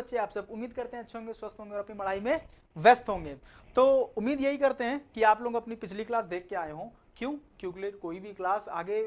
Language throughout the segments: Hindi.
बच्चे आप सब उम्मीद करते हैं अच्छे होंगे, स्वस्थ होंगे और अपनी पढ़ाई में व्यस्त होंगे। तो उम्मीद यही करते हैं कि आप लोग अपनी पिछली क्लास देख के आए हों। क्यों? क्योंकि कोई भी क्लास आगे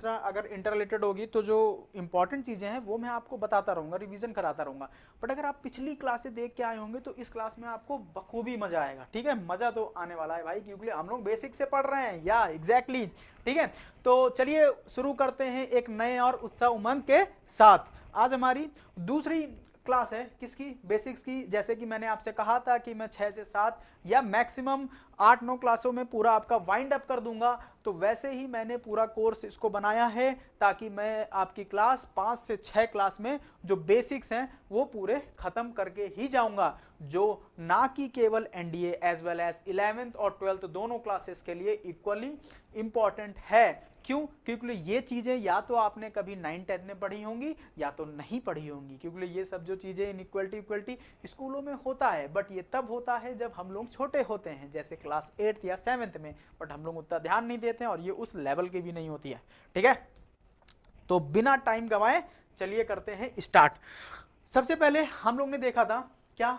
अगर इंटर रिलेटेड होगी तो जो इंपॉर्टेंट चीज़ें हैं वो मैं आपको बताता रहूँगा, रिवीजन कराता रहूँगा। बट अगर आप पिछली क्लासें देख के आए होंगे तो इस क्लास में आपको बखूबी मजा आएगा। ठीक है, मजा तो आने वाला है भाई, क्योंकि हम लोग बेसिक से पढ़ रहे हैं या एग्जैक्टली। ठीक है, तो चलिए शुरू करते हैं एक नए और उत्साह उमंग के साथ। आज हमारी दूसरी क्लास है किसकी? बेसिक्स की। जैसे कि मैंने आपसे कहा था कि मैं 6 से 7 या मैक्सिमम 8-9 क्लासों में पूरा आपका वाइंड अप कर दूंगा, तो वैसे ही मैंने पूरा कोर्स इसको बनाया है ताकि मैं आपकी क्लास 5 से 6 क्लास में जो बेसिक्स हैं वो पूरे खत्म करके ही जाऊंगा, जो ना कि केवल NDA as well as 11th और 12th दोनों क्लासेस के लिए इक्वली इंपॉर्टेंट है। क्यों? क्योंकि ये चीजें या तो आपने कभी 9-10 में पढ़ी होंगी या तो नहीं पढ़ी होंगी, क्योंकि ये सब जो चीजें इनइक्वलिटी इक्वलिटी स्कूलों में होता है, बट ये तब होता है जब हम लोग छोटे होते हैं, जैसे क्लास 8th या 7th में, बट हम लोग उतना ध्यान नहीं देते हैं और ये उस लेवल की भी नहीं होती है। ठीक है, तो बिना टाइम गवाए चलिए करते हैं स्टार्ट। सबसे पहले हम लोग ने देखा था क्या?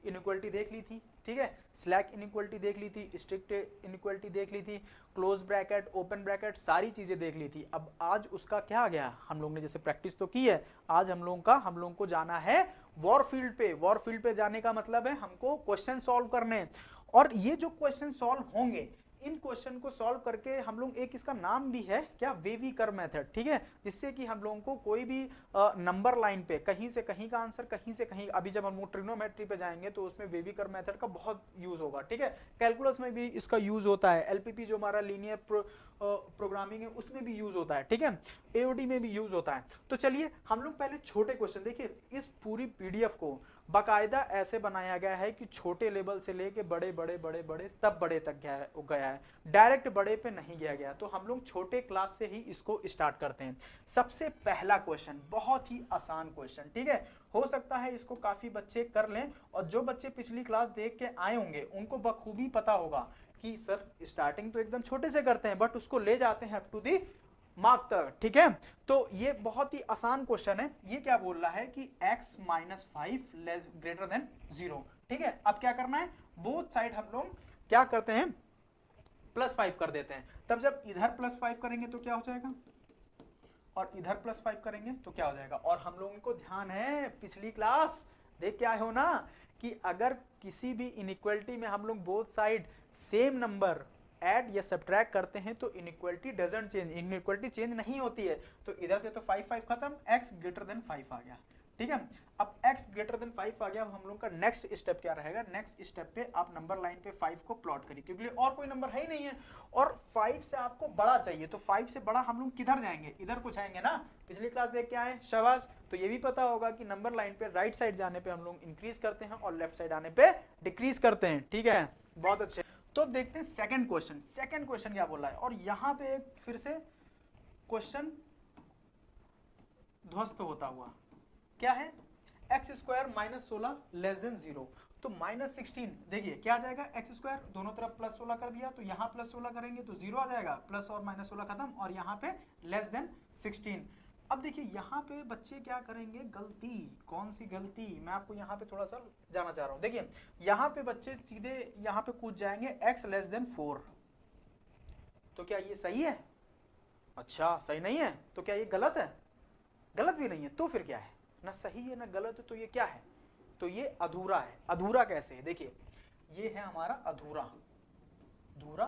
इनइक्वलिटी देख ली थी। ठीक है, स्लैक इनइक्वलिटी देख ली थी, स्ट्रिक्ट इनइक्वलिटी देख ली थी, क्लोज ब्रैकेट, ओपन ब्रैकेट, सारी चीजें देख ली थी। अब आज उसका क्या आ गया? हम लोग ने जैसे प्रैक्टिस तो की है, आज हम लोगों को जाना है वॉर फील्ड पे। वॉर फील्ड पे जाने का मतलब है हमको क्वेश्चन सॉल्व करने, और ये जो क्वेश्चन सॉल्व होंगे, इन क्वेश्चन को सॉल्व करके हम लोग, एक इसका नाम भी है क्या? Wavy curve method. ठीक है, जिससे कि हम लोगों को कोई भी नंबर लाइन पे कहीं से कहीं का आंसर, कहीं से कहीं, अभी जब हम लोग ट्रिग्नोमेट्री पे जाएंगे तो उसमें वेवी कर्व मेथड का बहुत यूज होगा। ठीक है, कैलकुलस में भी इसका यूज होता है, एलपीपी जो हमारा लीनियर प्रोग्रामिंग है उसमें भी यूज होता है। ठीक है, एओडी में भी यूज होता है। तो चलिए हम लोग पहले छोटे क्वेश्चन देखिए। इस पूरी पीडीएफ को बाकायदा ऐसे बनाया गया है कि छोटे लेवल से लेके बड़े बड़े बड़े बड़े तब बड़े तक गया है, डायरेक्ट बड़े पे नहीं गया गया। तो हम लोग छोटे क्लास से ही इसको स्टार्ट करते हैं। सबसे पहला क्वेश्चन बहुत ही आसान क्वेश्चन। ठीक है, हो सकता है इसको काफी बच्चे कर लें, और जो बच्चे पिछली क्लास देख के आए होंगे उनको बखूबी पता होगा कि सर स्टार्टिंग तो एकदम छोटे से करते हैं बट उसको ले जाते हैं अप टू दी मार्क तक। ठीक है, तो ये बहुत ही आसान क्वेश्चन है। ये क्या बोल रहा है कि x माइनस 5 ग्रेटर देन 0। ठीक है, अब क्या करना है? बोथ साइड हम लोग क्या करते हैं? +5 कर देते हैं। तब जब इधर +5 करेंगे तो क्या हो जाएगा, और इधर +5 करेंगे तो क्या हो जाएगा। और हम लोगों को ध्यान है, पिछली क्लास देख के आए हो ना, कि अगर किसी भी इनइक्वलिटी में हम लोग both side same number add या सब्ट्रैक्ट करते हैं तो inequality doesn't change, inequality change नहीं होती है। तो इधर से तो 5 खत्म, x ग्रेटर देन 5 आ गया। ठीक है, अब x ग्रेटर देन 5 आ गया। अब हम लोग का नेक्स्ट स्टेप क्या रहेगा? नेक्स्ट स्टेप पे आप नंबर लाइन पे 5 को प्लॉट करिए, क्योंकि और कोई नंबर है ही नहीं है, और 5 से आपको बड़ा चाहिए। तो 5 से बड़ा हम लोग किधर जाएंगे? इधर को जाएंगे ना, पिछली क्लास देख के आए, शाबाश। तो ये भी पता होगा कि नंबर लाइन पे राइट साइड जाने पे हम लोग इंक्रीज करते हैं और लेफ्ट साइड आने पे डिक्रीज करते हैं। ठीक है, बहुत अच्छे। तो देखते हैं सेकंड क्वेश्चन। सेकंड क्वेश्चन क्या बोल रहा है, और यहां पे एक फिर से क्वेश्चन ध्वस्त होता हुआ क्या है? X square minus 16 less than 0। तो -16 देखिए क्या आ जाएगा? एक्स स्क्वायर दोनों तरफ +16 कर दिया, तो यहाँ +16 करेंगे तो 0 आ जाएगा, प्लस और -16 खत्म, और यहाँ पे लेस देन 16। अब देखिए यहाँ पे बच्चे क्या करेंगे? गलती। कौन सी गलती? मैं आपको यहाँ पे थोड़ा सा जाना चाह रहा हूँ। देखिए यहाँ पे बच्चे सीधे यहाँ पे कूद जाएंगे x लेस देन 4। तो क्या ये सही है? अच्छा, सही नहीं है। तो क्या ये गलत है? गलत भी नहीं है। तो फिर क्या है? ना सही है ना गलत है, तो ये क्या है? तो ये अधूरा है। अधूरा कैसे है? देखिए ये है हमारा अधूरा। अधूरा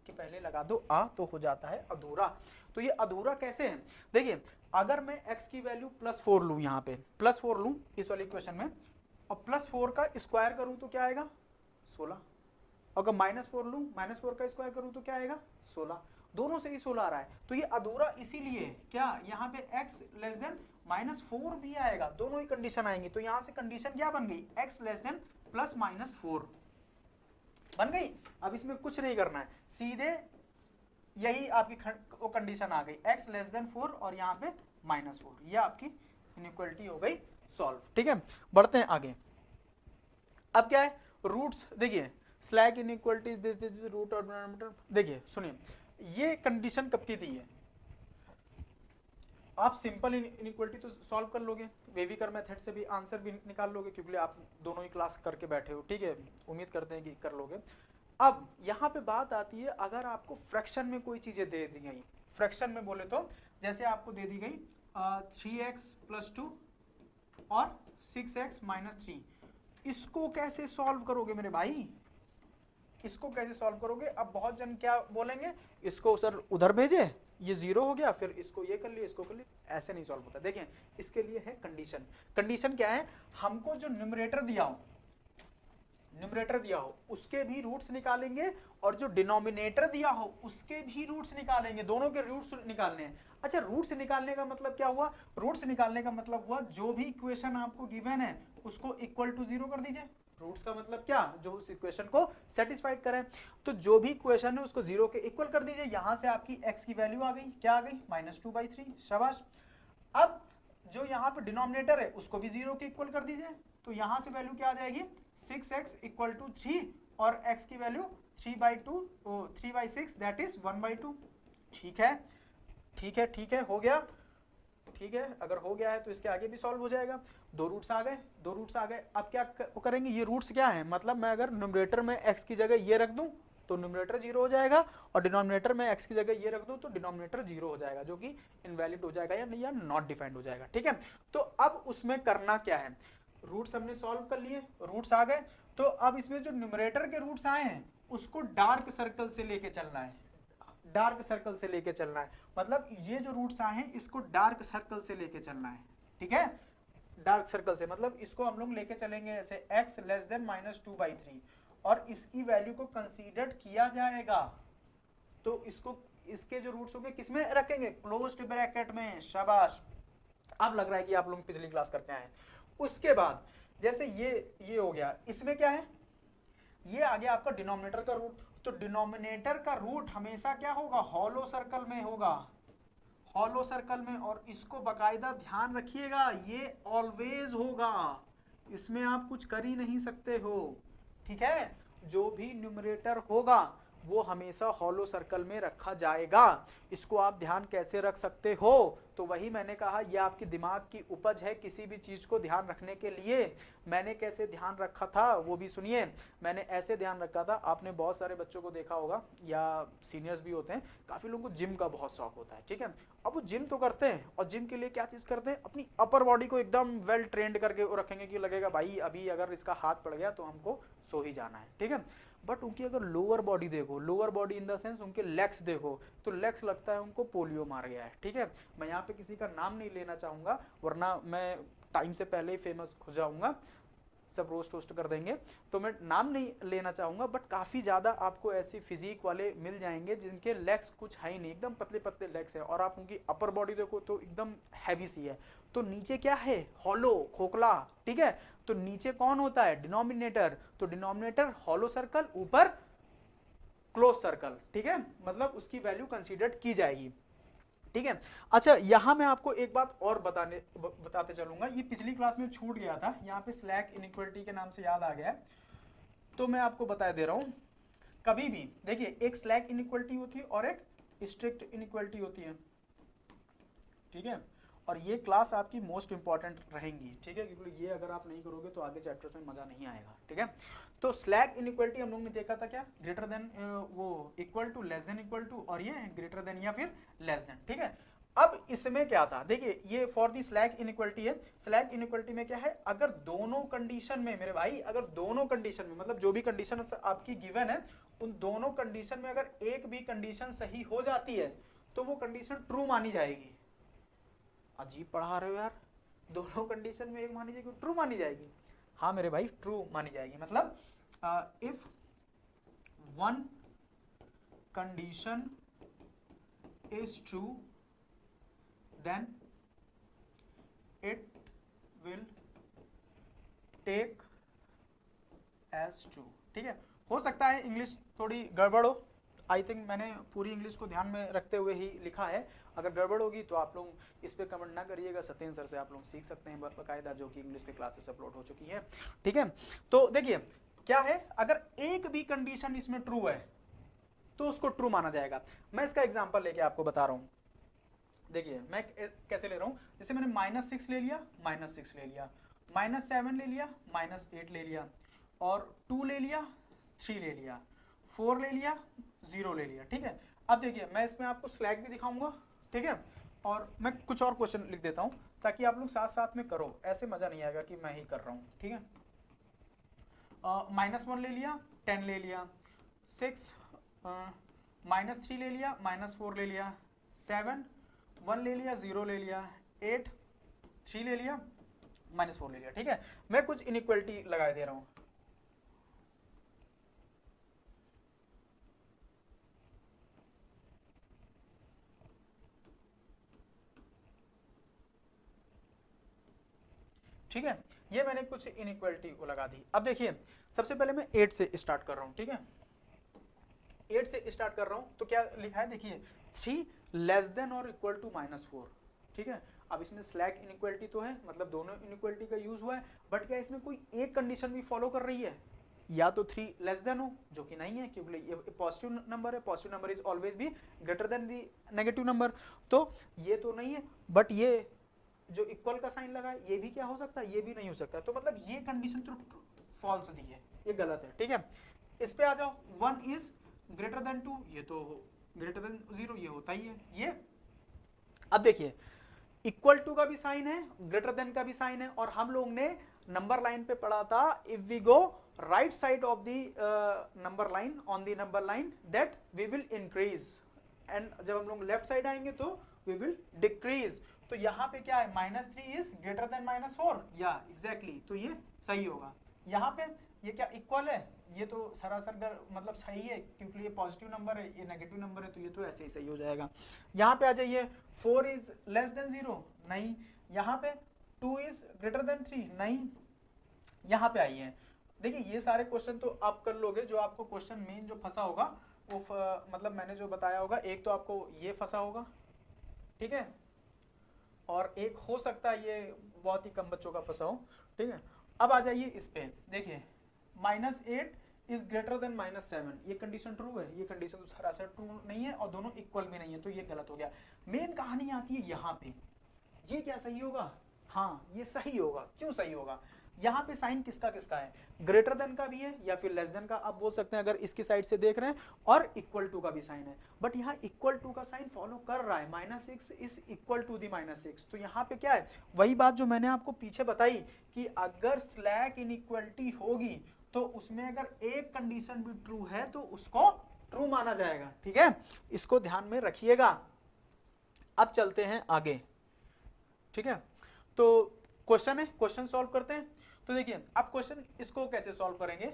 के पहले लगा दो आ तो हो जाता है अधूरा। तो ये अधूरा कैसे है? देखिए अगर मैं x की वैल्यू +4 लूं, यहाँ पे +4 लूं इस वाली इक्वेशन में, और +4 का स्क्वायर करूं तो क्या आएगा? 16। अगर -4 लूं, -4 का स्क्वायर करूं तो क्या आएगा? 16। दोनों से ही 16 आ रहा है। तो ये अधूरा इसीलिए क्या यहाँ पे x लेस देन -4 भी आएगा, दोनों ही कंडीशन आएंगी। तो यहाँ से कंडीशन क्या बन गई? x लेस देन +-4 बन गई। अब इसमें कुछ नहीं करना है, सीधे यही आपकी वो कंडीशन आ गई, x लेस देन 4 और यहाँ पे -4। ये आपकी इनइक्वलिटी हो गई सॉल्व। ठीक है, बढ़ते हैं आगे। अब क्या है? रूट्स। देखिए slack inequality this this root और डिनोमिनेटर। देखिए सुनिए, ये कंडीशन कब की थी है? आप सिंपल इनइक्वालिटी तो सॉल्व कर लोगे, वेविकर मेथड से भी आंसर भी निकाल लोगे, क्योंकि आप दोनों ही क्लास करके बैठे हो, ठीक है, उम्मीद करते हैं कि कर लोगे। अब यहाँ पे बात आती है, अगर आपको फ्रैक्शन में कोई चीजें दे दी गई, फ्रैक्शन में बोले तो जैसे आपको दे दी गई 3x + 2 और 6x - 3, इसको कैसे सॉल्व करोगे मेरे भाई, इसको कैसे सॉल्व करोगे? अब बहुत जन क्या बोलेंगे, इसको सर उधर भेजे, ये 0 हो गया, फिर इसको ये कर लिया, इसको कर लिया, ऐसे नहीं सॉल्व होता। देखिए इसके लिए है कंडीशन। कंडीशन क्या है, हमको जो न्यूमरेटर दिया हो, न्यूमरेटर दिया हो उसके भी रूट्स निकालेंगे, और जो डिनोमिनेटर दिया हो उसके भी रूट्स निकालेंगे, दोनों के रूट्स निकालने हैं। अच्छा, रूट्स निकालने का मतलब क्या हुआ? रूट्स निकालने का मतलब हुआ जो भी इक्वेशन आपको गिवन है उसको इक्वल टू 0 कर दीजिए। रूट्स का मतलब क्या? जो उस इक्वेशन को सेटिस्फाइड करे। तो जो भी इक्वेशन है उसको 0 के इक्वल कर दीजिए। यहां से आपकी x की वैल्यू आ गई, क्या आ गई? -2/3। शाबाश। अब जो यहाँ पे डिनोमिनेटर है उसको भी 0 के इक्वल कर दीजिए, तो यहां से वैल्यू क्या आ जाएगी? 6x = 3, और x की वैल्यू 3/6 दैट इज 1/2। ठीक है, ठीक है, ठीक है, हो गया। ठीक है, अगर हो गया है तो इसके आगे भी सॉल्व हो जाएगा। दो रूट्स आ गए, दो रूट्स आ गए। अब क्या करेंगे, ये रूट्स क्या है, मतलब मैं अगर न्यूमरेटर में x की जगह ये रख दूं तो न्यूमरेटर 0 हो जाएगा, और डिनोमिनेटर में x की जगह ये रख दूं तो डिनोमिनेटर 0 हो जाएगा, जो कि इनवैलिड हो जाएगा या नॉट डिफाइंड हो जाएगा। ठीक है, तो अब उसमें करना क्या है, रूट्स हमने सॉल्व कर लिए, रूट्स आ गए, तो अब इसमें जो न्यूमरेटर के रूट्स आए हैं उसको डार्क सर्कल से लेके चलना है, डार्क सर्कल से लेके चलना है। मतलब ये जो रूट्स आए हैं इसको डार्क सर्कल से लेके चलना है। ठीक है, डार्क सर्कल से मतलब इसको हम लोग लेके चलेंगे ऐसे x < -2/3, और इसकी वैल्यू को कंसीडर किया जाएगा, तो इसको, इसके जो रूट्स होंगे किसमें रखेंगे? क्लोज्ड ब्रैकेट में। शाबाश, अब लग रहा है कि आप लोग पिछली क्लास करके आए हैं। उसके बाद जैसे ये हो गया, इसमें क्या है, ये आ गया आपका डिनोमिनेटर का रूट, तो डिनोमिनेटर का रूट हमेशा क्या होगा? हॉलो सर्कल में होगा, हॉलो सर्कल में, और इसको बकायदा ध्यान रखिएगा, ये ऑलवेज होगा, इसमें आप कुछ कर ही नहीं सकते हो। ठीक है, जो भी न्यूमरेटर होगा वो हमेशा हॉलो सर्कल में रखा जाएगा। इसको आप ध्यान कैसे रख सकते हो? तो वही मैंने कहा, ये आपकी दिमाग की उपज है किसी भी चीज को ध्यान रखने के लिए। मैंने कैसे ध्यान रखा था वो भी सुनिए। मैंने ऐसे ध्यान रखा था, आपने बहुत सारे बच्चों को देखा होगा, या सीनियर्स भी होते हैं, काफी लोगों को जिम का बहुत शौक होता है। ठीक है, अब वो जिम तो करते हैं, और जिम के लिए क्या चीज करते हैं, अपनी अपर बॉडी को एकदम वेल ट्रेंड करके रखेंगे कि लगेगा भाई अभी अगर इसका हाथ पड़ गया तो हमको सो ही जाना है। ठीक है, बट उनकी अगर लोअर बॉडी देखो, lower body in the sense उनके लेग्स देखो, तो लेग्स लगता है उनको पोलियो मार गया है। ठीक है, मैं यहाँ पे किसी का नाम नहीं लेना चाहूंगा, वरना मैं टाइम से पहले ही फेमस हो जाऊंगा, सब रोस्ट वोस्ट कर देंगे, तो मैं नाम नहीं लेना चाहूंगा। बट काफी ज्यादा आपको ऐसी फिजिक वाले मिल जाएंगे जिनके लेग्स कुछ है ही नहीं, एकदम पतले पतले लेग्स है, और आप उनकी अपर बॉडी देखो तो एकदम हैवी सी है, तो नीचे क्या है? हॉलो, खोखला। ठीक है, तो नीचे कौन होता है? डिनोमिनेटर। तो डिनोमिनेटर हॉलो सर्कल, ऊपर क्लोज सर्कल। ठीक है, मतलब उसकी वैल्यू कंसीडर की जाएगी। ठीक है, अच्छा यहां मैं आपको एक बात और बताते चलूंगा, ये पिछली क्लास में छूट गया था, यहाँ पे स्लैक इनइक्वालिटी के नाम से याद आ गया है, तो मैं आपको बता दे रहा हूं। कभी भी देखिए, एक स्लैक इनइक्वालिटी होती है और एक स्ट्रिक्ट इनइक्वालिटी होती है। ठीक है, और ये क्लास आपकी मोस्ट इंपॉर्टेंट रहेंगी। ठीक है, क्योंकि ये अगर आप नहीं करोगे तो आगे चैप्टर्स में मजा नहीं आएगा। ठीक है, तो स्लैक इनइक्वालिटी हम लोग ने देखा था क्या? ग्रेटर देन वो equal to, less than equal to, और ये ग्रेटर देन या फिर लेस देन। ठीक है, अब इसमें क्या था, देखिए ये फॉर दी स्लैक इनइक्वालिटी है। स्लैक इनइक्वालिटी में क्या है, अगर दोनों कंडीशन में मेरे भाई, अगर दोनों कंडीशन में, मतलब जो भी कंडीशन आपकी गिवन है उन दोनों कंडीशन में अगर एक भी कंडीशन सही हो जाती है तो वो कंडीशन ट्रू मानी जाएगी। अजीब पढ़ा रहे हो यार, दोनों कंडीशन में एक मानी जाएगी, ट्रू मानी जाएगी। हाँ मेरे भाई, ट्रू मानी जाएगी, मतलब if one condition is true then it will take as true. ठीक है, हो सकता है इंग्लिश थोड़ी गड़बड़ हो, आई थिंक मैंने पूरी इंग्लिश को ध्यान में रखते हुए ही लिखा है, अगर गड़बड़ होगी तो आप लोग इस पे कमेंट ना करिएगा, सत्येंद्र सर से आप लोग सीख सकते हैं बाकायदा, जो कि इंग्लिश की क्लासेस अपलोड हो चुकी है। ठीक है, तो देखिए क्या है, अगर एक भी कंडीशन इसमें ट्रू है तो उसको ट्रू माना जाएगा। मैं इसका एग्जांपल लेके आपको बता रहा हूं। देखिए मैं कैसे ले रहा हूँ, जैसे मैंने -6 ले लिया, -6 ले लिया, -7 ले लिया, -8 ले लिया, और 2 ले लिया, 3 ले लिया, 4 ले लिया, 0 ले लिया। ठीक है, अब देखिए मैं इसमें आपको स्लैग भी दिखाऊंगा, ठीक है, और मैं कुछ और क्वेश्चन लिख देता हूँ ताकि आप लोग साथ साथ में करो, ऐसे मजा नहीं आएगा कि मैं ही कर रहा हूँ। ठीक है, -1 ले लिया, 10 ले लिया, 6 -3 ले लिया, -4 ले लिया, 7 1 ले लिया, 0 ले लिया, 8 3 ले लिया, -4 ले लिया। ठीक है, मैं कुछ इनइक्वालिटी लगा दे रहा हूं। ठीक है, ये मैंने कुछ इनइक्वालिटी को लगा दी। अब देखिए सबसे पहले मैं 8 से स्टार्ट कर रहा हूं। ठीक है, 8 से स्टार्ट कर रहा हूं तो क्या लिखा है, देखिए 3 लेस देन और इक्वल टू -4। ठीक है, अब इसमें स्लैक इनइक्वालिटी तो है, मतलब दोनों इनइक्वालिटी का यूज हुआ है, बट क्या इसमें कोई एक कंडीशन भी फॉलो कर रही है, या तो 3 लेस देन हो, जो कि नहीं है क्योंकि ये पॉजिटिव नंबर है, पॉजिटिव नंबर इज ऑलवेज भी ग्रेटर देन दी नेगेटिव नंबर, तो ये तो नहीं है, बट ये जो इक्वल का साइन लगा है ये भी क्या हो सकता है, ये भी नहीं हो सकता, तो मतलब ये कंडीशन तो फॉल्स दी है, ये गलत है। ठीक है, इस पे आ जाओ, 1 इज ग्रेटर देन 2, ये तो ग्रेटर देन 0, ये होता ही है ये। अब देखिए इक्वल टू का भी साइन है, ग्रेटर देन का भी साइन है, और हम लोग ने नंबर लाइन पे पढ़ा था, if we go right side of the number line on the number line that we will increase, and जब हम लोग लेफ्ट साइड आएंगे तो वी विल डिक्रीज। तो यहाँ पे क्या है, -3 इज ग्रेटर देन -4, या एग्जैक्टली, तो ये सही होगा। यहाँ पे ये क्या इक्वल है, ये तो सरासर मतलब सही है क्योंकि ये पॉजिटिव नंबर है, ये नेगेटिव नंबर है, तो ये तो ऐसे ही सही हो जाएगा। यहाँ पे आ जाइए, 4 इज लेस देन 0, नहीं। यहाँ पे 2 इज ग्रेटर देन 3, नहीं। यहाँ पे आइए, देखिए ये सारे क्वेश्चन तो आप कर लोगे, जो आपको क्वेश्चन मेन जो फंसा होगा वो मतलब मैंने जो बताया होगा, एक तो आपको ये फंसा होगा, ठीक है, और एक हो सकता है ये बहुत ही कम बच्चों का फंसा हो। ठीक है, अब आ जाइए इस पे, देखिए -8 इज ग्रेटर देन -7, ये कंडीशन ट्रू है, ये कंडीशन तो सरासर ट्रू नहीं है, और दोनों इक्वल भी नहीं है, तो ये गलत हो गया। मेन कहानी आती है यहाँ पे, ये क्या सही होगा, हाँ ये सही होगा। क्यों सही होगा, यहाँ पे साइन किसका किसका है, ग्रेटर देन का भी है या फिर लेस देन का, आप बोल सकते हैं अगर इसकी साइड से देख रहे हैं, और इक्वल टू का भी साइन है, बट यहाँ इक्वल टू का साइन फॉलो कर रहा है, -6 इज इक्वल टू दी -6, तो यहाँ पे क्या है, वही बात जो मैंने आपको पीछे बताई कि अगर स्लैक इनइक्वालिटी होगी तो उसमें अगर एक कंडीशन भी ट्रू है तो उसको ट्रू माना जाएगा। ठीक है, इसको ध्यान में रखिएगा। अब चलते हैं आगे। ठीक है, तो क्वेश्चन है, क्वेश्चन सॉल्व करते हैं। तो देखिए अब क्वेश्चन इसको कैसे सॉल्व करेंगे,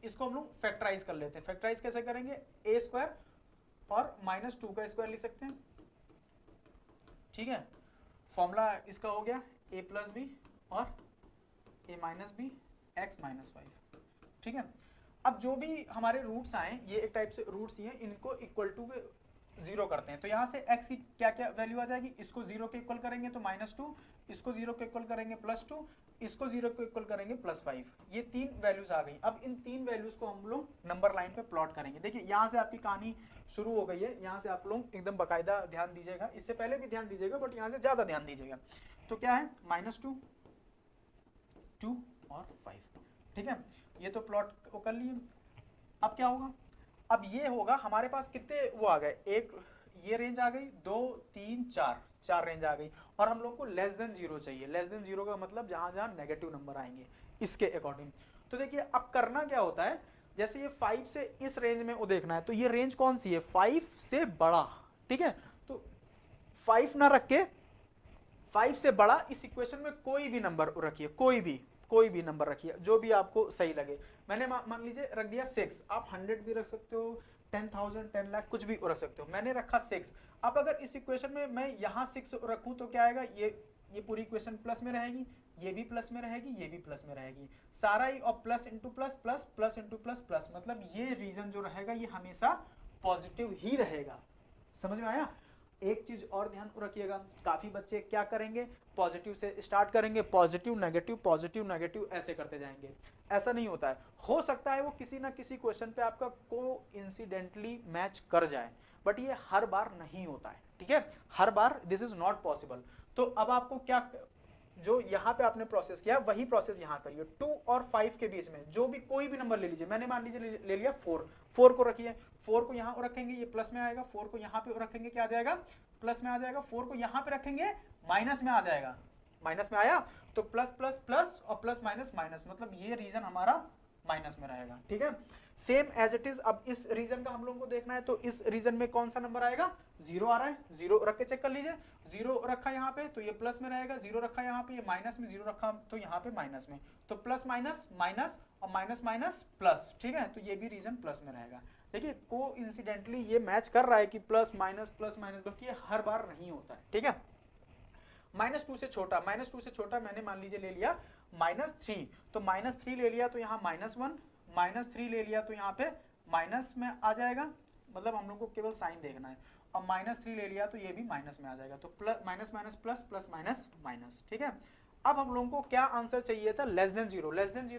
इसको हम लोग फैक्टराइज कर लेते हैं। फैक्टराइज कैसे करेंगे, a² और -2 का स्क्वायर लिख सकते हैं। ठीक है, फॉर्मूला इसका हो गया a+b और a-b x - 5। ठीक है, अब जो भी हमारे रूट्स आए, ये एक टाइप से रूट्स ही हैं, इनको इक्वल टू 0 करते हैं, तो यहाँ से x की क्या क्या वैल्यू आ जाएगी, इसको 0 के इक्वल करेंगे तो -2, इसको 0 के इक्वल करेंगे +2, इसको 0 के इक्वल करेंगे +5, ये 3 वैल्यूज आ गई। अब इन 3 वैल्यूज को हम लोग नंबर लाइन पे प्लॉट करेंगे। देखिए यहाँ से आपकी कहानी शुरू हो गई है, यहाँ से आप लोग एकदम बाकायदा ध्यान दीजिएगा, इससे पहले भी ध्यान दीजिएगा बट यहाँ से ज्यादा ध्यान दीजिएगा। तो क्या है, -2, 2 और 5। ठीक है, ये तो प्लॉट को कर लिए। अब क्या होगा, अब ये होगा, हमारे पास कितने वो आ गए, एक ये रेंज आ गई, 2 3 4 रेंज आ गई, और हम लोग को लेस देन 0 चाहिए। लेस देन 0 का मतलब जहां जहां नेगेटिव नंबर आएंगे इसके अकॉर्डिंग। तो देखिए अब करना क्या होता है, जैसे ये 5 से इस रेंज में वो देखना है, तो ये रेंज कौन सी है, 5 से बड़ा। ठीक है, तो 5 ना रख के 5 से बड़ा इस इक्वेशन में कोई भी नंबर रखिए, कोई भी नंबर रखिए जो भी आपको सही लगे। मैंने मान लीजिए रख दिया 6, आप 100 भी रख सकते हो, 10,000 10 लाख कुछ भी रख सकते हो, मैंने रखा 6। अब अगर इस इक्वेशन में मैं यहाँ 6 रखूं तो क्या आएगा, ये पूरी इक्वेशन प्लस में रहेगी, ये भी प्लस में रहेगी, ये भी प्लस में रहेगी, सारा ही, और plus into plus plus plus into plus plus, मतलब ये रीजन जो रहेगा ये हमेशा पॉजिटिव ही रहेगा। समझ में आया। एक चीज और ध्यान रखिएगा, काफी बच्चे क्या करेंगे, पॉजिटिव से स्टार्ट करेंगे, पॉजिटिव नेगेटिव ऐसे करते जाएंगे। ऐसा नहीं होता है, हो सकता है वो किसी ना किसी क्वेश्चन पे आपका कोइंसिडेंटली मैच कर जाए, बट ये हर बार नहीं होता है, ठीक है, हर बार दिस इज नॉट पॉसिबल। तो अब आपको क्या, जो यहाँ पे आपने प्रोसेस किया वही प्रोसेस यहाँ करिए। 2 और 5 के बीच में जो भी कोई भी नंबर ले लीजिए, मैंने मान लीजिए ले लिया 4 को रखिए, 4 को यहाँ रखेंगे ये प्लस में आएगा, 4 को यहाँ पे रखेंगे क्या आ जाएगा, प्लस में आ जाएगा, 4 को यहाँ पे रखेंगे माइनस में आ जाएगा, माइनस में आया तो प्लस प्लस प्लस और प्लस माइनस माइनस, मतलब ये रीजन हमारा माइनस में रहेगा, ठीक है। सेम एज इट इज, अब इस रीजन का हम लोगों को देखना है, तो इस रीजन में कौन सा नंबर आएगा, 0 आ रहा है, 0 रख के चेक कर लीजिए, 0 रखा यहाँ पे तो ये प्लस में रहेगा, 0 रखा यहाँ पे ये माइनस में, 0 रखा तो यहाँ पे माइनस में, तो प्लस माइनस माइनस और माइनस माइनस प्लस, ठीक है, तो ये भी रीजन प्लस में रहेगा। देखिए कोइंसिडेंटली ये मैच कर रहा है कि प्लस माइनस, बल्कि ये हर बार नहीं होता है, ठीक है। -2 से छोटा, -2 से छोटा मैंने मान लीजिए ले लिया -3, तो -3 ले लिया तो यहाँ -1, -3 ले लिया तो यहाँ पे माइनस में आ जाएगा, मतलब हम लोग को केवल साइन देखना है, और -3 ले लिया तो ये भी माइनस में आ जाएगा, तो plus minus minus plus, plus minus minus, ठीक है। अब हम लोगों को क्या आंसर चाहिए था, लेस देन जीरो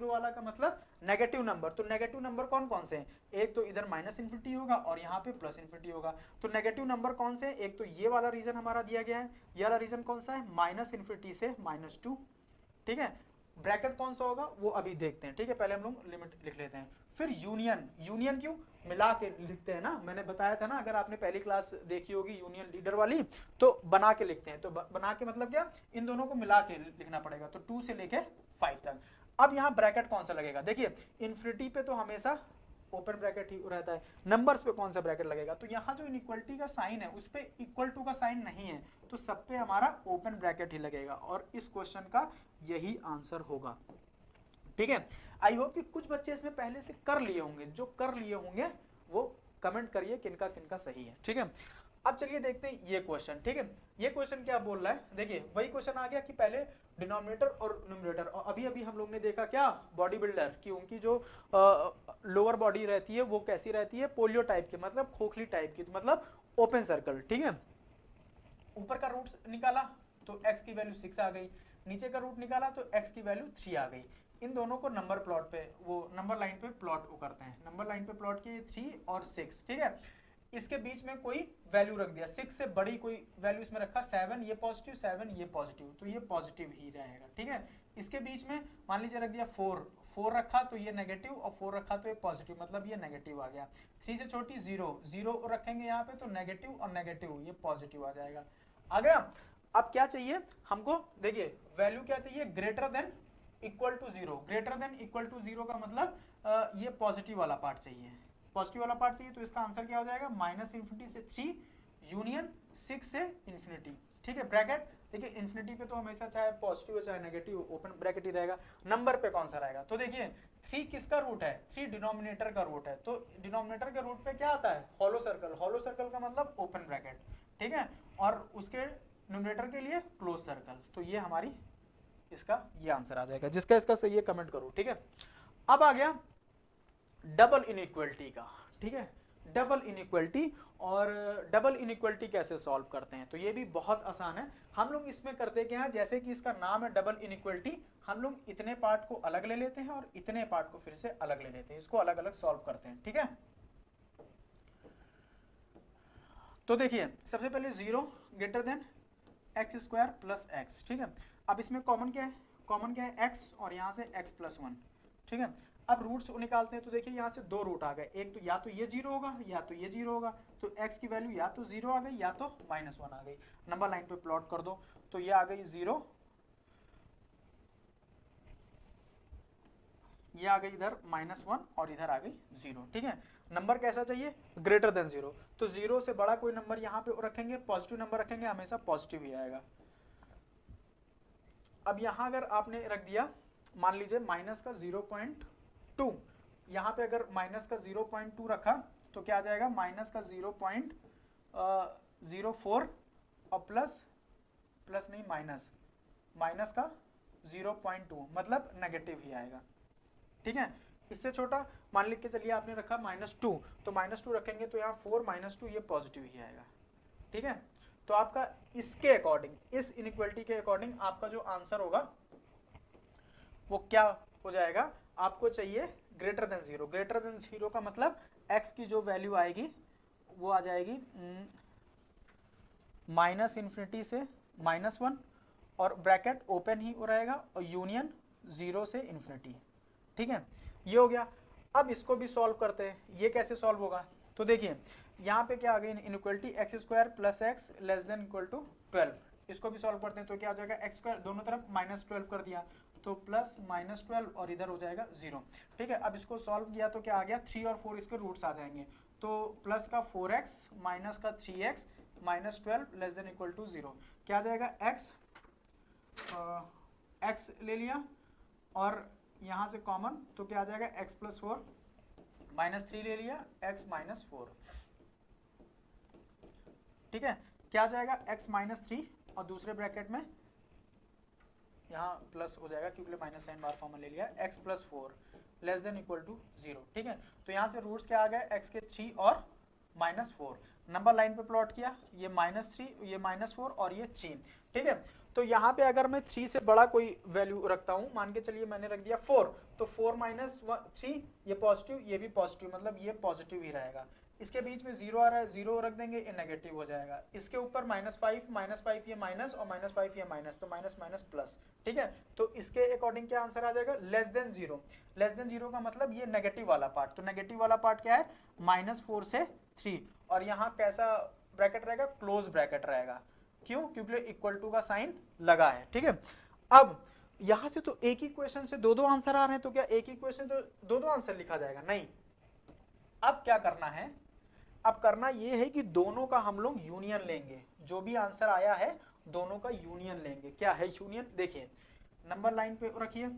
वाला का मतलब नेगेटिव नंबर, तो नेगेटिव नंबर कौन कौन से हैं, एक तो इधर -∞ होगा और यहाँ पे +∞ होगा, तो नेगेटिव नंबर कौन से हैं, एक तो ये वाला रीजन हमारा दिया गया है, ये वाला रीजन कौन सा है, -∞ से -2, ठीक है। ब्रैकेट कौन सा होगा वो अभी देखते हैं, ठीक है, पहले हम लोग लिमिट लिख लेते हैं। फिर यूनियन क्यों, मिला के लिखते हैं ना, मैंने बताया था ना, अगर आपने पहली क्लास देखी होगी यूनियन लीडर वाली, तो बना के लिखते हैं, तो बना के मतलब क्या, इन दोनों को मिला के लिखना पड़ेगा, तो 2 से लेके 5 तक। अब यहाँ ब्रैकेट कौन सा लगेगा, देखिए इन्फिनिटी पे तो हमेशा ओपन ब्रैकेट ही रहता है, नंबर्स पे कौन सा ब्रैकेट लगेगा, तो यहाँ जो इनइक्वलिटी का साइन है उस पे इक्वल टू का साइन नहीं है, तो सब पे हमारा ओपन ब्रैकेट ही लगेगा, और इस क्वेश्चन का यही आंसर होगा, ठीक है। आई होप कि कुछ बच्चे इसमें पहले से कर लिए होंगे, जो कर लिए होंगे वो कमेंट करिए किनका किनका सही है, ठीक है। अब चलिए देखते हैं ये क्वेश्चन, ठीक है। ये क्वेश्चन क्या बोल रहा है, देखिए वही क्वेश्चन आ गया कि पहले डिनोमिनेटर और न्यूमरेटर, और अभी अभी हम लोग ने देखा क्या, बॉडी बिल्डर की उनकी जो लोअर बॉडी रहती है वो कैसी रहती है, पोलियो टाइप की, मतलब खोखली टाइप की, तो मतलब ओपन सर्कल, ठीक है। ऊपर का रूट निकाला तो x की वैल्यू 6 आ गई, नीचे का रूट निकाला तो x की वैल्यू 3 आ गई, इन दोनों को नंबर प्लॉट पे, वो नंबर लाइन पे प्लॉट करते हैं, नंबर लाइन पे प्लॉट किए 3 और 6, ठीक है। इसके बीच में कोई वैल्यू रख दिया, 6 से बड़ी कोई वैल्यू इसमें रखा, 7 ये पॉजिटिव, 7 ये पॉजिटिव, तो ये पॉजिटिव ही रहेगा, ठीक है। इसके बीच में मान लीजिए रख दिया 4 रखा तो ये नेगेटिव, और 4 रखा तो ये पॉजिटिव, मतलब ये नेगेटिव आ गया। 3 से छोटी 0 रखेंगे यहाँ पे तो नेगेटिव और नेगेटिव, ये पॉजिटिव आ जाएगा, आ गया। अब क्या चाहिए हमको, देखिए वैल्यू क्या चाहिए, greater than equal to 0, greater than equal to 0 का मतलब ये पॉजिटिव वाला पार्ट चाहिए, पॉजिटिव वाला पार्ट चाहिए, तो इसका आंसर क्या हो जाएगा, -∞ से 3 यूनियन 6 से इन्फिनिटी, ठीक है। ब्रैकेट देखिए इन्फिनिटी पे तो हमेशा चाहे पॉजिटिव चाहे नेगेटिव ओपन ब्रैकेट ही रहेगा, नंबर पे कौन सा रहेगा, तो देखिए 3 किसका रूट है, 3 डिनोमिनेटर का रूट है, तो डिनोमिनेटर के रूट पे क्या आता है, हॉलो सर्कल, हॉलो सर्कल का मतलब ओपन ब्रैकेट, ठीक है, और उसके न्यूमरेटर के लिए क्लोज सर्कल, तो ये हमारी इसका ये आंसर आ जाएगा, जिसका इसका सही है कमेंट करो, ठीक है। अब आ गया डबल इनइक्वलिटी का, ठीक है, डबल इनइक्वलिटी, और डबल इनइक्वलिटी कैसे सॉल्व करते हैं, तो ये भी बहुत आसान है। हम लोग इसमें करते क्या है, जैसे कि इसका नाम है डबल इनइक्वलिटी, हम लोग इतने पार्ट को अलग ले लेते हैं और इतने पार्ट को फिर से अलग ले लेते हैं, इसको अलग अलग सॉल्व करते हैं, ठीक है। तो देखिए सबसे पहले 0 ग्रेटर देन x² + x, ठीक है। अब इसमें कॉमन क्या है, कॉमन क्या है x, और यहाँ से x + 1, ठीक है। अब रूट्स निकालते हैं, तो देखिए यहाँ से 2 रूट आ गए, एक तो या तो ये 0 होगा या तो ये 0 होगा, तो x की वैल्यू या तो 0 आ गई या तो -1 आ गई, नंबर लाइन पे प्लॉट कर दो, तो ये आ गई 0, ये आ गई इधर -1 और इधर आ गई 0, ठीक है। नंबर कैसा चाहिए, ग्रेटर देन 0, तो 0 से बड़ा कोई नंबर यहाँ पे रखेंगे, पॉजिटिव नंबर रखेंगे, हमेशा पॉजिटिव ही आएगा। अब यहाँ अगर आपने रख दिया, मान लीजिए माइनस का 0.2, यहाँ पे अगर माइनस का 0.2 रखा तो क्या आ जाएगा, माइनस का 0.04 और प्लस नहीं माइनस का 0.2, मतलब नेगेटिव ही आएगा, ठीक है। इससे छोटा मान लिख के चलिए आपने रखा -2, तो -2 रखेंगे तो यहाँ 4 -2 ये पॉजिटिव ही आएगा, ठीक है। तो आपका इसके अकॉर्डिंग, इस इनइक्वलिटी के अकॉर्डिंग आपका जो आंसर होगा वो क्या हो जाएगा, आपको चाहिए ग्रेटर देन 0, ग्रेटर देन 0 का मतलब x की जो वैल्यू आएगी वो आ जाएगी माइनस इन्फिनिटी से -1 और ब्रैकेट ओपन ही रहेगा और यूनियन 0 से इन्फिनिटी। ठीक है, ये हो गया। अब इसको भी सॉल्व करते हैं, ये कैसे सॉल्व होगा। तो देखिए यहाँ पे क्या आ गई इनइक्वलिटी x² + x < 12। इसको भी सॉल्व करते हैं तो क्या हो जाएगा x² दोनों तरफ -12 कर दिया तो प्लस -12 और इधर हो जाएगा 0। ठीक है, अब इसको सॉल्व किया तो क्या आ गया 3 और 4 इसके रूट्स आ जाएंगे तो प्लस का 4x माइनस का 3x -12 < 0 क्या आ जाएगा x ले लिया और यहाँ से कॉमन तो क्या आ जाएगा x + 4 -3 ले लिया x - 4। ठीक है, क्या आ जाएगा x -3 और दूसरे ब्रैकेट में यहाँ प्लस हो जाएगा क्योंकि माइनस साइन बार कॉमन ले लिया x + 4 < 0। ठीक है, तो यहाँ से रूट्स क्या आ गए x के 3 और -4। नंबर लाइन पे प्लॉट किया, ये -3 ये -4 और ये 3। ठीक है, तो यहाँ पे अगर मैं 3 से बड़ा कोई वैल्यू रखता हूँ, मान के चलिए मैंने रख दिया 4, तो 4 - 3 ये पॉजिटिव ये भी पॉजिटिव, मतलब ये पॉजिटिव ही रहेगा। इसके बीच में 0 आ रहा है, 0 रख देंगे ये नेगेटिव हो जाएगा। इसके ऊपर -5 ये माइनस और -5 ये माइनस, तो माइनस माइनस प्लस। ठीक है, तो इसके अकॉर्डिंग क्या आंसर आ जाएगा <0। <0 का मतलब ये नेगेटिव वाला पार्ट, तो नेगेटिव वाला पार्ट क्या है -4 से 3 और यहाँ कैसा ब्रैकेट रहेगा क्लोज ब्रैकेट रहेगा। क्यों, क्योंकि इक्वल टू का साइन लगा है। ठीक है, अब यहां से तो एक ही क्वेश्चन से दो आंसर आ रहे हैं, तो क्या एक ही क्वेश्चन तो दो आंसर लिखा जाएगा, नहीं। अब क्या करना है, अब करना ये है कि दोनों का हम लोग यूनियन लेंगे। जो भी आंसर आया है दोनों का यूनियन लेंगे। क्या है यूनियन, देखिए नंबर लाइन पे रखिए।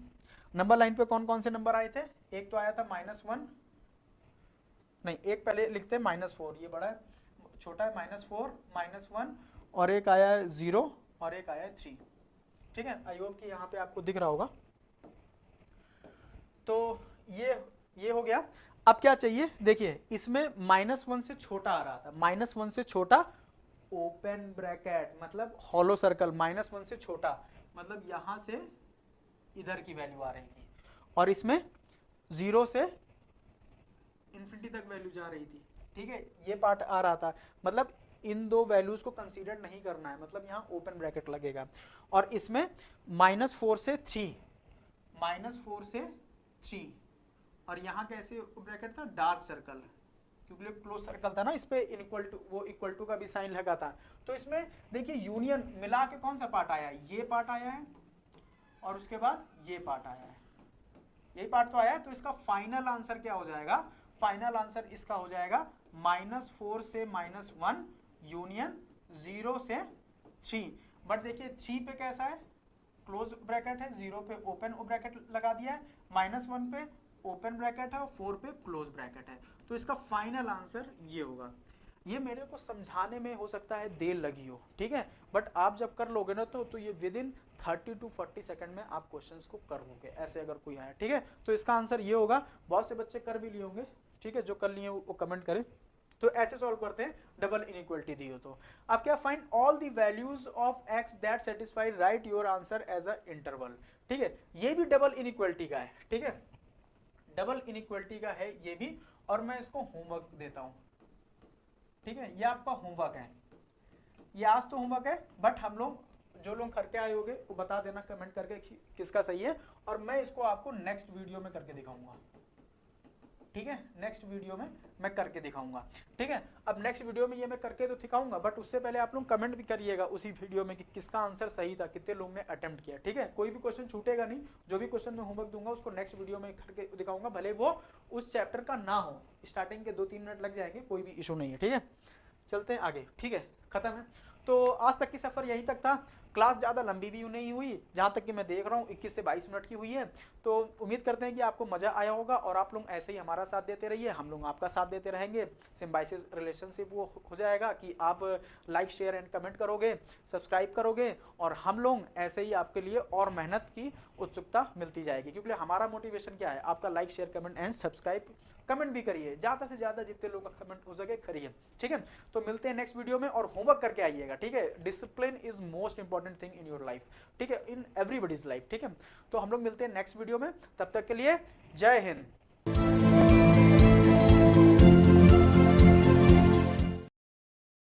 नंबर लाइन पे कौन कौन से नंबर आए थे, एक तो आया था -1, नहीं एक पहले लिखते हैं -4, ये बड़ा है छोटा है -4 -1 और एक आया है 0 और एक आया है 3। ठीक है, आई होप कि यहाँ पे आपको दिख रहा होगा। तो ये हो गया। अब क्या चाहिए, देखिए इसमें -1 से छोटा आ रहा था, -1 से छोटा ओपन ब्रैकेट मतलब हॉलो सर्कल, -1 से छोटा मतलब यहां से इधर की वैल्यू आ रही थी और इसमें 0 से इन्फिनिटी तक वैल्यू जा रही थी। ठीक है, ये पार्ट आ रहा था, मतलब इन दो वैल्यूज को कंसीडर नहीं करना है, मतलब यहाँ ओपन ब्रैकेट लगेगा। और इसमें -4 से 3 और यहाँ कैसे ब्रैकेट था डार्क सर्कल, क्योंकि क्लोज सर्कल था ना, इस पे इक्वल टू का भी साइन लगा था। तो इसमें देखिए यूनियन मिला के कौन सा पार्ट आया है, ये पार्ट आया है और उसके बाद ये पार्ट आया है, यही पार्ट तो आया है। तो इसका फाइनल आंसर क्या हो जाएगा, फाइनल आंसर इसका हो जाएगा -4 से -1 यूनियन 0 से 3। बट देखिए 3 पे कैसा है क्लोज ब्रैकेट है, 0 पे ओपन ब्रैकेट लगा दिया है, -1 पे ओपन ब्रैकेट है और 4 पे क्लोज ब्रैकेट है। तो इसका फाइनल आंसर ये होगा। ये मेरे को समझाने में हो सकता है देर लगी हो, ठीक है, बट आप जब कर लोगे ना तो ये विद इन 30 to 40 सेकंड में आप क्वेश्चंस को कर लोगे, ऐसे अगर कोई आया। ठीक है, तो इसका आंसर ये होगा। बहुत से बच्चे कर भी लिए होंगे, ठीक है, जो कर लिए वो कमेंट करें। तो ऐसे सॉल्व करते हैं डबल इनइक्वालिटी दी हो तो। अब क्या, find all the values of x that satisfy write your answer as a interval. ठीक है, ये भी डबल इनइक्वालिटी का है। ठीक है, डबल इनइक्वालिटी का है ये भी, और मैं इसको होमवर्क देता हूं। ठीक है, ये आपका होमवर्क है, ये आज तो होमवर्क है, बट हम लोग जो लोग करके आए होंगे वो बता देना कमेंट करके किसका सही है, और मैं इसको आपको नेक्स्ट वीडियो में करके दिखाऊंगा। ठीक है, नेक्स्ट वीडियो में मैं करके दिखाऊंगा। ठीक है, अब नेक्स्ट वीडियो में ये मैं करके तो दिखाऊंगा, बट उससे पहले आप लोग कमेंट भी करिएगा उसी वीडियो में कि किसका आंसर सही था, कितने लोगों ने अटेम्प्ट किया। ठीक है, कोई भी क्वेश्चन छूटेगा नहीं, जो भी क्वेश्चन मैं होमवर्क दूंगा उसको नेक्स्ट वीडियो में करके दिखाऊंगा, भले वो उस चैप्टर का ना हो। स्टार्टिंग के 2-3 मिनट लग जाएंगे, कोई भी इशू नहीं है। ठीक है, चलते हैं आगे। ठीक है, खत्म है। तो आज तक की सफर यहीं तक था। क्लास ज़्यादा लंबी भी नहीं हुई, जहाँ तक कि मैं देख रहा हूँ 21 से 22 मिनट की हुई है। तो उम्मीद करते हैं कि आपको मज़ा आया होगा, और आप लोग ऐसे ही हमारा साथ देते रहिए, हम लोग आपका साथ देते रहेंगे। सिम्बाइसिस रिलेशनशिप वो हो जाएगा कि आप लाइक शेयर एंड कमेंट करोगे, सब्सक्राइब करोगे, और हम लोग ऐसे ही आपके लिए और मेहनत की उत्सुकता मिलती जाएगी। क्योंकि हमारा मोटिवेशन क्या है, आपका like share comment and subscribe. Comment भी करिए, ज़्यादा से ज़्यादा जितने लोग का कमेंट हो सके करिए। ठीक है, तो मिलते हैं नेक्स्ट वीडियो में, और होमवर्क करके आइएगा। ठीक है, discipline is most important thing in your life. ठीक है, इन एवरीबडीज लाइफ। ठीक है, तो हम लोग मिलते हैं नेक्स्ट वीडियो में, तब तक के लिए जय हिंद।